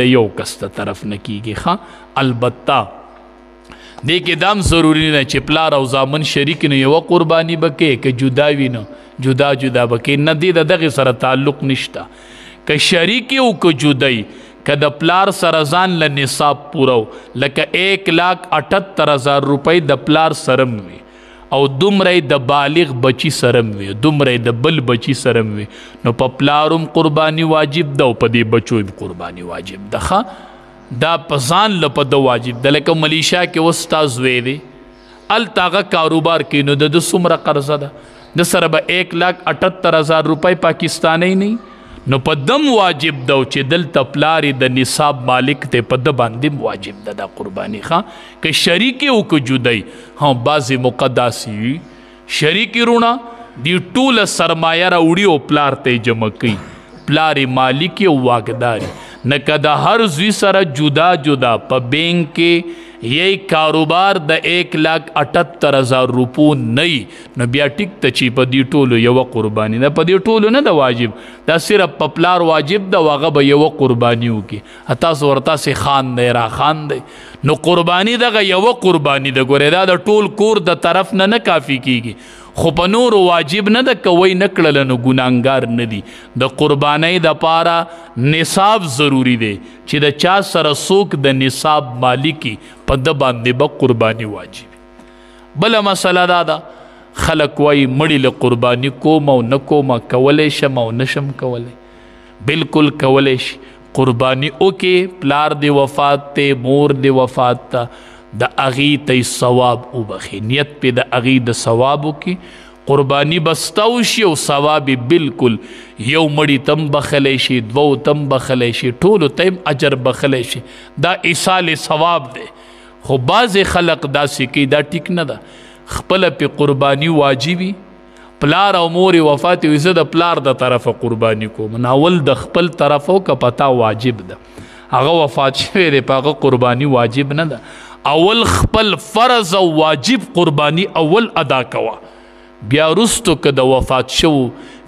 د یو کس ته طرف نه کیږي ښه البته دې کې دام ضروري نه چې پلار او زامن شریک نه یوه قرباني به کوې که جدا وي نه جدا جدا به کوې نه دې د دغې سره تعلق نشته که شریک او که جدای که د پلار سره ځان له نصاب پوره لکه 1,78,000 روپۍ د پلار سره وي او دومره د بالغ بچی سره وي دومره د بل بچی سره وي نو په پلار هم قرباني واجب ده او په دې بچو هم قرباني واجب ده ښه دا په ځان له په ده واجب ده لکه ملیشا کې اوس ستا زوی دی هلته هغه کاروبار کوي نو د څومره قرضه ده د سره به 1,78,000 روپۍ پاکستانی نه نو په دم واجب ده چې دلته پلار د نصاب مالک ته په ده باندې واجب ده دا قرباني ښه که شریک او که جدای ها بعضې مقداسي وي شریکې رونه دی ټوله سرمایه راوړي او پلار ته یې جمع کوي پلار یې مالک او واګداري نه که د هر زوی سره جدا جدا په بینک کې یی کاروبار د 1,78,000 روپو نه نو بیا ټیک ته چې په دې ټولو یوه قرباني ده په دې ټولو نه ده واجب دا صرف په پلار واجب ده او هغه به یوه قرباني وکړي تاسو ورتاسې خان دی را خان دی نو قرباني دغه یوه قرباني ده ګورې دا د ټول کور د طرف نه کافي کیږي خو په نورو واجب نه ده که وی نه کړله نو ګناهګار نه دي د قربانۍ دپاره نصاب ضروري دی چې د چا سره څوک د نصاب مالکي په ده باندې به قرباني واجب بله مسله دا ده خلک وایي مړي له قرباني کوم او نه کوم کولی شم او نشم کولی بلکل کولی شي قرباني وکې پلار دی وفات ته مور دی وفات ته د هغې ته ثواب وبخي نیت پې د هغې د ثواب وکړي قرباني بستو شي او ثواب بلکل یو مړي تم بخلی شي دوو تم بخلی شي ټولو ته اجر بخلی شي دا ایصال ثواب دی خو بعضې خلق داسې کوي دا ټیک نه ده خپله پې قرباني واجبي پلار او مور وفات وي زه د پلار د طرفه قرباني کوم ناول د خپل طرفه که پتا واجب ده هغه وفات شوی دی په هغه قرباني واجب نه ده اول خپل فرض او واجب قرباني اول ادا کوه بیا رستو که د وفات شو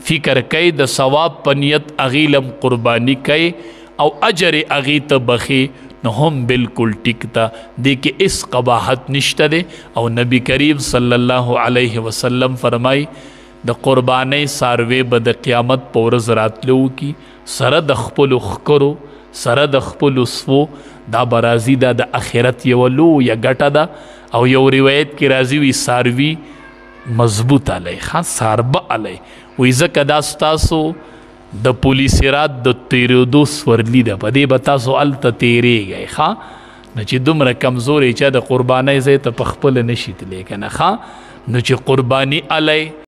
فکر کوي د ثواب په نیت هغې لم قرباني کوي او اجر هغې ته بخي نو هم بلکل ټیک ده دې کې هېڅ قباحت نشته دی او نبی کریم صلی الله علیه وسلم فرمایي د قربانۍ څاروی به د قیامت په ورځ راتلو کی سره د خپلو ښکرو سره د خپلو سپو دا به راځي دا د آخرت یوه لویه ګټه ده او یو روایت کې راځي وي څاروي مضبوط علی ښه څاربه علی وایي ځکه دا ستاسو د پولیس رات د تېرېدو سورلي ده په دې به تاسو هلته تېرېږئ ښه نو چې دومره کمزوری چا د قربانۍ ځای ته په خپله نشي تللی که نه ښه نو چې قرباني علی